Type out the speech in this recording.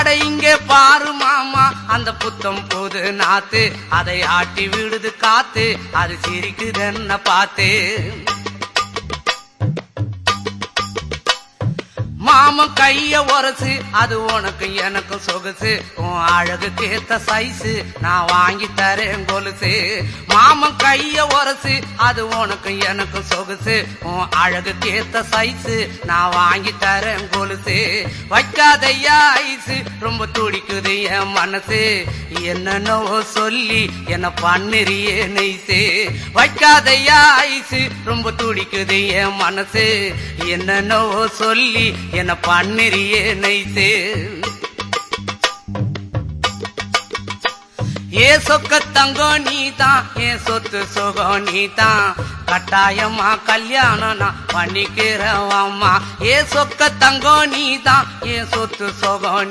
அட இங்கே பாரு மாமா அந்த புத்தம் புது நாத்து, அதை ஆட்டி விடுது காத்து, அது சிரிக்குதுன்ன பார்த்து. மாமன் கைய உரசு, அது உனக்கு எனக்கு சொகுசு, உன் அழகுக்கு ஏத்த சைஸு நான் வாங்கி தரேன் கொலுசு. மாமன் கைய உரசு, அது உனக்கு எனக்கு சொகுசு, உன் அழகுக்கு ஏத்த சைஸு நான் வாங்கி தரேன் கொலுசு. வைக்காதையா ஐசு, ரொம்ப துடிக்குது என் மனசு, என்னன்னோ சொல்லி என்ன பண்ணுறியே நெய்சு. வைக்காதையா ஐசு, ரொம்ப துடிக்குது என் மனசு, என்னன்னோ சொல்லி என்ன பண்ணுறியே நைசு. ஏ சொக்க தங்கம் நீதான், ஏன் சொத்து சுகம் நீதான், கட்டாயமா கல்யாணம் நான் பண்ணிக்கிறவம்மா. ஏ சொக்க தங்கம் நீதான், ஏன் சொத்து சுகம்